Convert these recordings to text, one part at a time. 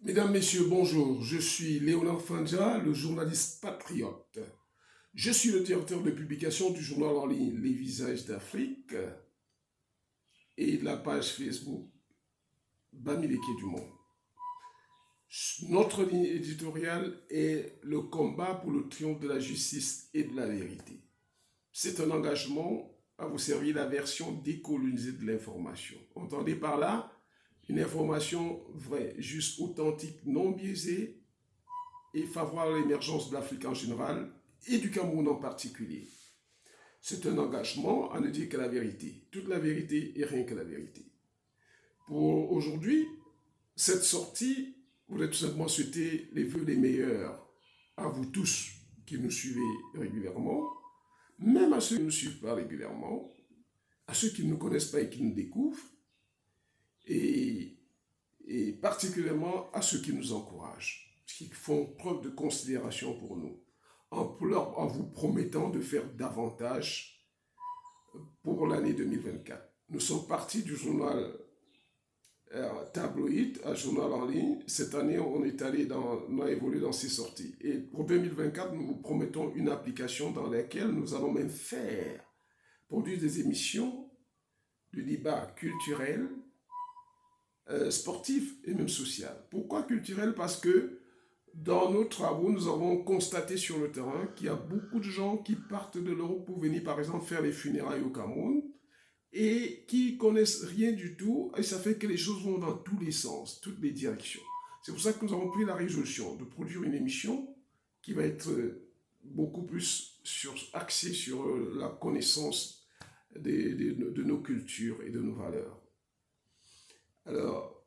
Mesdames, Messieurs, bonjour. Je suis Léonard Fandja, le journaliste patriote. Je suis le directeur de publication du journal en ligne Les Visages d'Afrique et de la page Facebook Bamileke du Monde. Notre ligne éditoriale est le combat pour le triomphe de la justice et de la vérité. C'est un engagement à vous servir la version décolonisée de l'information. Entendez par là une information vraie, juste, authentique, non biaisée et favorable à l'émergence de l'Afrique en général et du Cameroun en particulier. C'est un engagement à ne dire que la vérité, toute la vérité et rien que la vérité. Pour aujourd'hui, cette sortie, je voudrais tout simplement souhaiter les vœux les meilleurs à vous tous qui nous suivez régulièrement, même à ceux qui ne nous suivent pas régulièrement, à ceux qui ne nous connaissent pas et qui nous découvrent, et particulièrement à ceux qui nous encouragent, qui font preuve de considération pour nous, en vous promettant de faire davantage pour l'année 2024. Nous sommes partis du journal tabloïd à journal en ligne. Cette année, on a évolué dans ces sorties. Et pour 2024, nous vous promettons une application dans laquelle nous allons même produire des émissions de débat culturel, sportif et même social. Pourquoi culturel? Parce que dans nos travaux, nous avons constaté sur le terrain qu'il y a beaucoup de gens qui partent de l'Europe pour venir, par exemple, faire les funérailles au Cameroun et qui connaissent rien du tout, et ça fait que les choses vont dans tous les sens, toutes les directions. C'est pour ça que nous avons pris la résolution de produire une émission qui va être beaucoup plus axée sur la connaissance de nos cultures et de nos valeurs. Alors,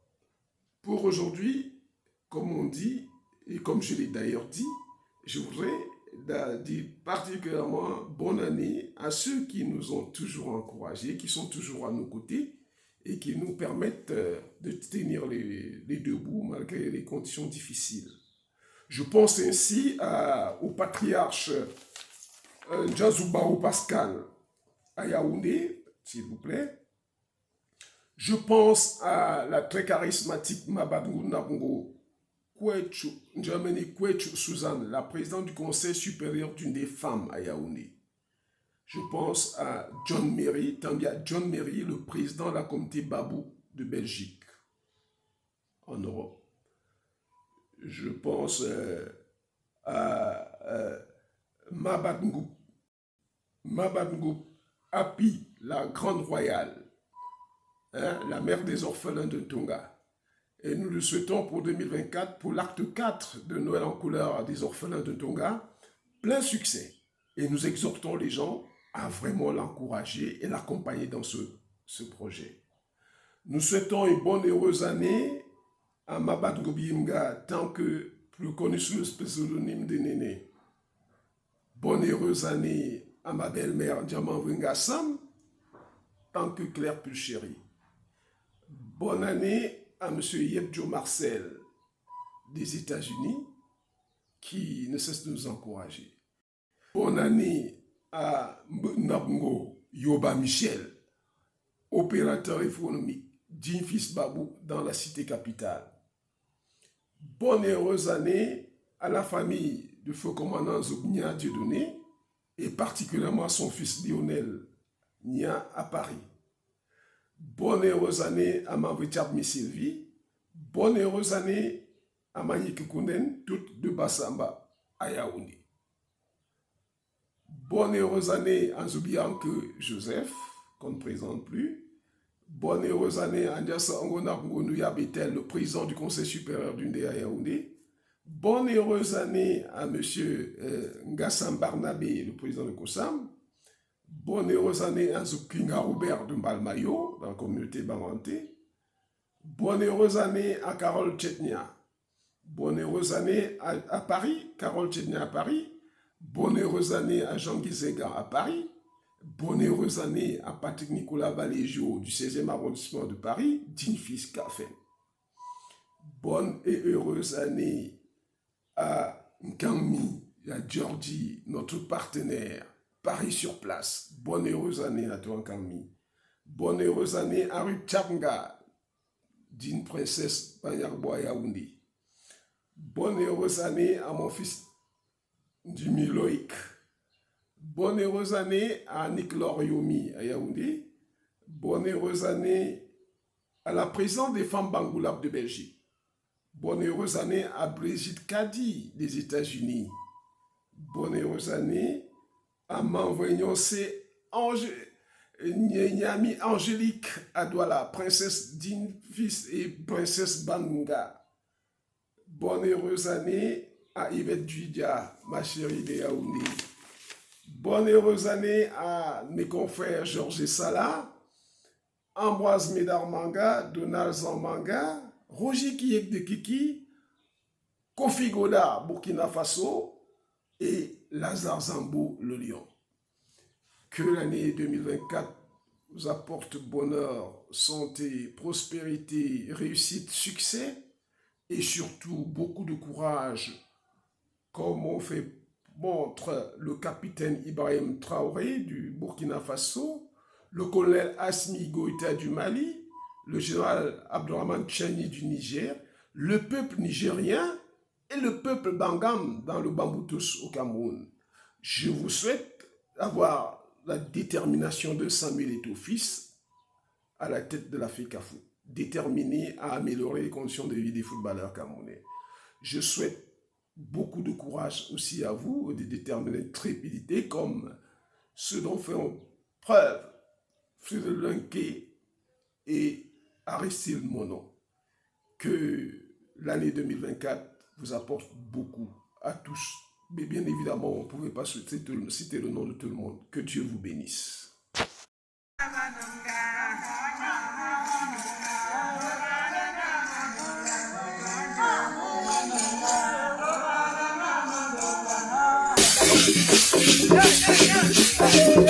pour aujourd'hui, comme on dit, et comme je l'ai d'ailleurs dit, je voudrais dire particulièrement bonne année à ceux qui nous ont toujours encouragés, qui sont toujours à nos côtés et qui nous permettent de tenir les deux bouts malgré les conditions difficiles. Je pense ainsi au patriarche Njazubarou Pascal à Yaoundé, s'il vous plaît. Je pense à la très charismatique Mabadou Nabongo Njameni Kwechu Suzanne, la présidente du Conseil supérieur d'une des femmes à Yaoundé. Je pense à John Merry, Tambia John Merry, le président de la communauté Babou de Belgique, en Europe. Je pense à Mabadou Api, la grande royale, la mère des orphelins de Tonga. Et nous le souhaitons pour 2024, pour l'acte 4 de Noël en couleur des orphelins de Tonga, plein succès. Et nous exhortons les gens à vraiment l'encourager et l'accompagner dans ce projet. Nous souhaitons une bonne et heureuse année à Mabad Gobiimga, tant que plus connu sous le pseudonyme de Néné. Bonne et heureuse année à ma belle-mère Diamant Sam, tant que Claire Pulchéry. Bonne année à M. Yebjo Marcel des États-Unis, qui ne cesse de nous encourager. Bonne année à Nabungo Yoba Michel, opérateur économique d'Infis Babou dans la cité capitale. Bonne et heureuse année à la famille du feu commandant Zognia Dieudonné et particulièrement à son fils Lionel Nia à Paris. Bonne et heureuse année à Mavrichab Sylvie. Bonne et heureuse année à Manique Kounen, toute de Bassamba à Yaoundé. Bonne et heureuse année à Zoubianke Joseph, qu'on ne présente plus. Bonne et heureuse année à Ndiassa Angona Ngounouya Betel, le président du Conseil supérieur du Ndé à Yaoundé. Bonne et heureuse année à M. Ngassam Barnabé, le président de Kossam. Bonne et heureuse année à Zukinga Robert de Mbalmayo, dans la communauté Banganté. Bonne et heureuse année à Carole Tchetnia. Bonne et heureuse année à Paris, Carole Tchetnia à Paris. Bonne et heureuse année à Jean-Guy Zégan à Paris. Bonne et heureuse année à Patrick Nicolas Valéjo du 16e arrondissement de Paris, Dinfis Kafen. Bonne et heureuse année à Nkangmi, à Georgie, notre partenaire. Paris sur place. Bonne et heureuse année à toi, Nkangmi. Bonne et heureuse année à Ruchanga, d'une princesse Banyarboa Yaoundé. Bonne et heureuse année à mon fils Jimmy Loïc. Bonne et heureuse année à Nick Loriomi à Yaoundé. Bonne et heureuse année à la présidente des femmes Bangoulab de Belgique. Bonne et heureuse année à Brigitte Kadi des États-Unis. Bonne et heureuse année à Manvoignoncé Nyami Angélique à Douala, princesse Dinfis et princesse Banga. Bonne et heureuse année à Yvette Judia, ma chérie de Yaoundé. Bonne et heureuse année à mes confrères Georges et Salah, Ambroise Médard Manga, Donald Zambanga, Roger Kiyek de Kiki, Kofi Goda, Burkina Faso et Lazare Zambo, le Lion. Que l'année 2024 vous apporte bonheur, santé, prospérité, réussite, succès et surtout beaucoup de courage, comme on fait montre le capitaine Ibrahim Traoré du Burkina Faso, le colonel Assimi Goïta du Mali, le général Abdourahmane Tchani du Niger, le peuple nigérien et le peuple Bangam dans le Bamboutous au Cameroun. Je vous souhaite avoir la détermination de Samuel Eto'o fils à la tête de la FECAFOOT, déterminé à améliorer les conditions de vie des footballeurs camerounais. Je souhaite beaucoup de courage aussi à vous, de détermination, comme ceux dont font preuve Frédéric Lunké et Aristide Mono. Que l'année 2024 vous apporte beaucoup à tous. Mais bien évidemment, on ne pouvait pas citer le nom de tout le monde. Que Dieu vous bénisse. Yeah.